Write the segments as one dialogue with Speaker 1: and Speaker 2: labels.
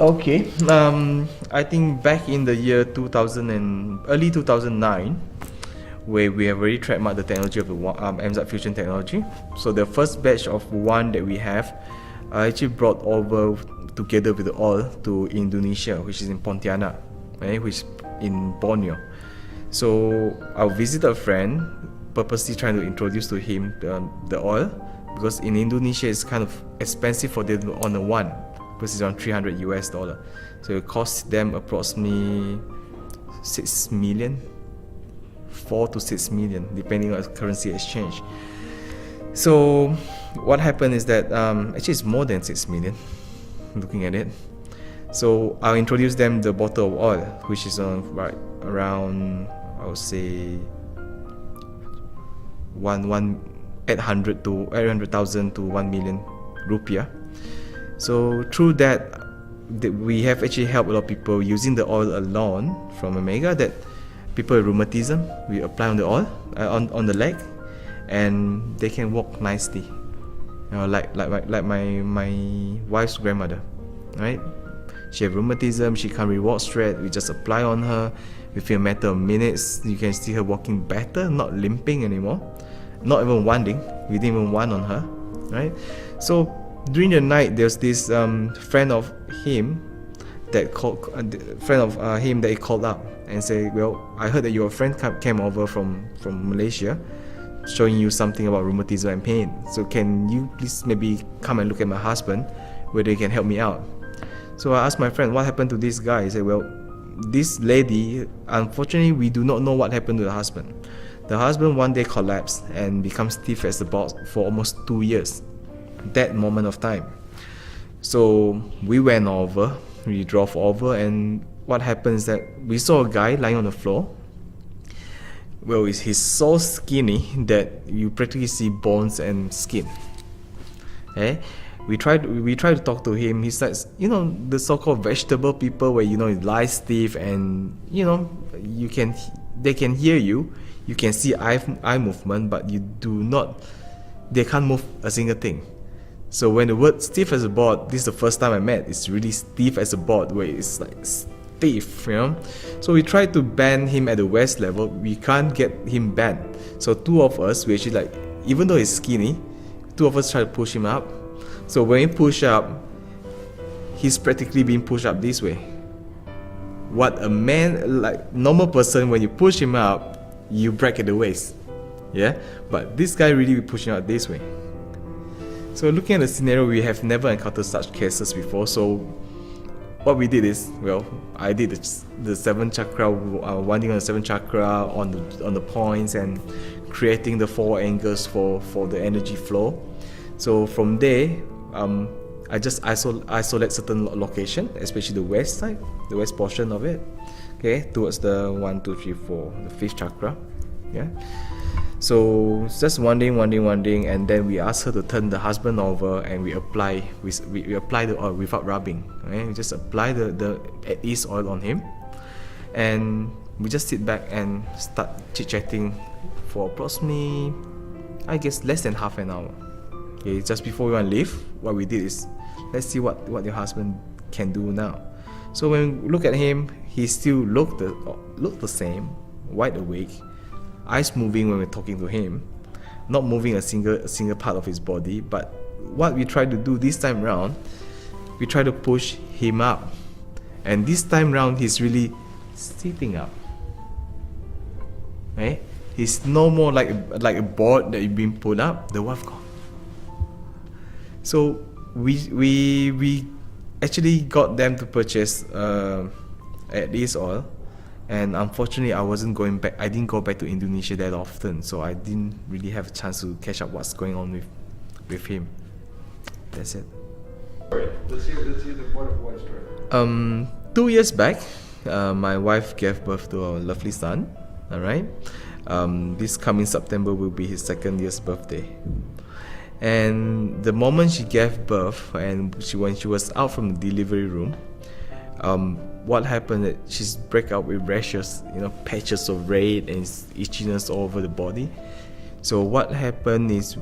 Speaker 1: Okay. I think back in the year 2000 and early 2009, where we have already trademarked the technology of the MZ Fusion technology. So the first batch of one that we have, I actually brought over together with the oil to Indonesia, which is in Pontianak, right, which is in Borneo. So I visited a friend, purposely trying to introduce to him the oil, because in Indonesia it's kind of expensive for them on the one, because it's around 300 US dollar. So it costs them approximately 6 million, 4 to 6 million, depending on currency exchange. So what happened is that actually it's more than 6 million, looking at it. So I'll introduce them the bottle of oil, which is right around, I would say, 800,000 to 1 million rupiah. So through that, we have actually helped a lot of people using the oil alone from Omega. That people with rheumatism, we apply on the oil on the leg, and they can walk nicely. You know, like my wife's grandmother, right? She has rheumatism, she can't really walk straight. We just apply on her. Within a matter of minutes, you can see her walking better, not limping anymore, not even wanding. We didn't even wand on her, right? So during the night, there's this friend of him that he called up and said, "Well, I heard that your friend came over from Malaysia, showing you something about rheumatism and pain. So can you please maybe come and look at my husband, whether he can help me out?" So I asked my friend, "What happened to this guy?" He said, "Well, this lady, unfortunately, we do not know what happened to the husband. The husband one day collapsed and became stiff as a board for almost 2 years. That moment of time. So we went over, we drove over, and what happened is that we saw a guy lying on the floor. Well, he's so skinny that you practically see bones and skin. Okay? We tried to talk to him. He says, the so-called vegetable people, where he lies stiff, and they can hear you. You can see eye movement, but they can't move a single thing. So when the word stiff as a board, this is the first time I met. It's really stiff as a board, where it's like stiff, So we tried to bend him at the waist level. We can't get him bent. So two of us, we actually even though he's skinny, two of us try to push him up. So when he push up, he's practically being pushed up this way. What a man, like normal person, when you push him up, you break at the waist, yeah. But this guy really be pushing out this way. So looking at the scenario, we have never encountered such cases before. So what we did is, I did the 7 chakra, winding on the 7 chakra on the points, and creating the 4 angles for the energy flow. So from there, I just isolate certain location, especially the west side, the west portion of it, okay, towards the 1, 2, 3, 4, the 5th chakra, yeah. So just wanding, and then we ask her to turn the husband over, and we apply the oil without rubbing. Okay? We just apply the at ease oil on him, and we just sit back and start chit-chatting for approximately, I guess, less than half an hour. Okay, just before we want to leave, what we did is, let's see what your husband can do now. So when we look at him, he still looked the same, wide awake, eyes moving when we're talking to him, not moving a single part of his body. But what we try to do this time round, we try to push him up, and this time round he's really sitting up. Okay? He's no more like a board that you've been put up. The wife gone. So we actually got them to purchase at least oil, and unfortunately I didn't go back to Indonesia that often, so I didn't really have a chance to catch up what's going on with him. That's it.
Speaker 2: Let's hear the butterfly story.
Speaker 1: 2 years back, my wife gave birth to a lovely son. All right. This coming September will be his 2nd year's birthday. And the moment she gave birth, and when she was out from the delivery room, what happened is she's break out with rashes, patches of red and itchiness all over the body. So what happened is,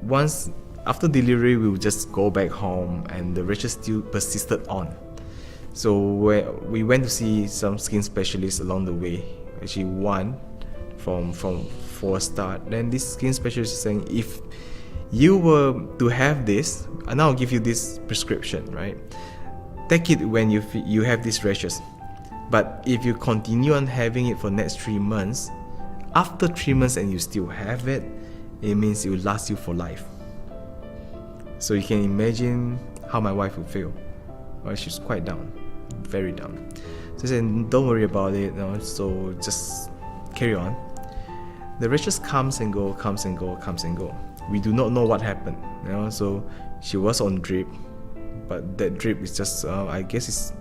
Speaker 1: once after delivery, we would just go back home, and the rashes still persisted on. So we went to see some skin specialists along the way. Actually, one for a start. Then this skin specialist is saying, if you were to have this, and I'll give you this prescription, right? Take it when you have these rashes. But if you continue on having it for next 3 months, after 3 months and you still have it, it means it will last you for life. So you can imagine how my wife would feel. Well, she's quite down, very down. So I said, don't worry about it, so just carry on. The rashes comes and go. We do not know what happened, so she was on drip, but that drip is just, I guess it's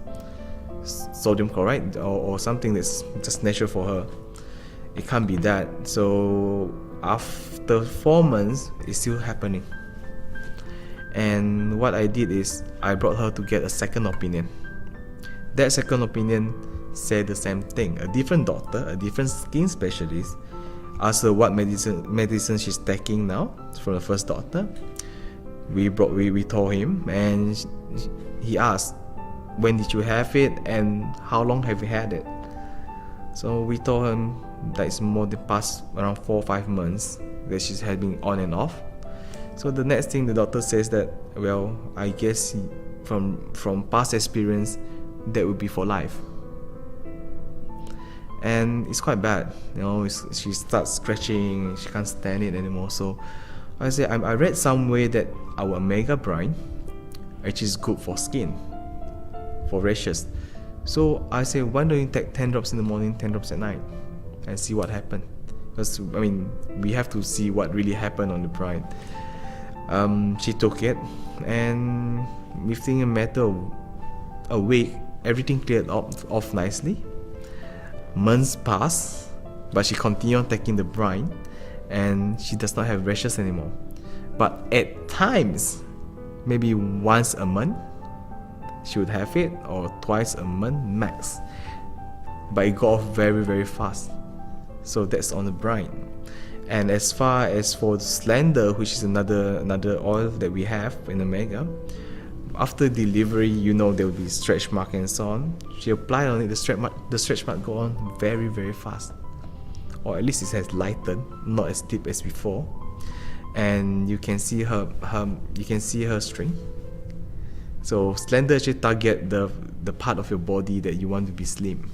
Speaker 1: sodium chloride or something that's just natural for her. It can't be that. So after 4 months, it's still happening. And what I did is I brought her to get a second opinion. That second opinion said the same thing. A different doctor, a different skin specialist, asked her what medicine she's taking now from the first doctor. We told him, and he asked, when did you have it and how long have you had it? So we told him that it's more than past around 4 or 5 months that she's had been on and off. So the next thing the doctor says that, well, I guess from past experience, that would be for life. And it's quite bad, she starts scratching, she can't stand it anymore. So I read somewhere that our omega brine actually is good for skin, for rashes. So I say, why don't you take 10 drops in the morning, 10 drops at night, and see what happens? Because we have to see what really happened on the brine. She took it, and within a matter of a week, everything cleared off nicely. Months passed, but she continued on taking the brine, and she does not have rashes anymore. But at times, maybe once a month, she would have it, or twice a month max. But it got off very, very fast. So that's on the brine. And as far as for the Slender, which is another oil that we have in Omega, after delivery, there will be stretch mark and so on. She applied on it, the stretch mark go on very, very fast, or at least it has lightened, not as deep as before. And you can see her string. So Slender actually target the part of your body that you want to be slim.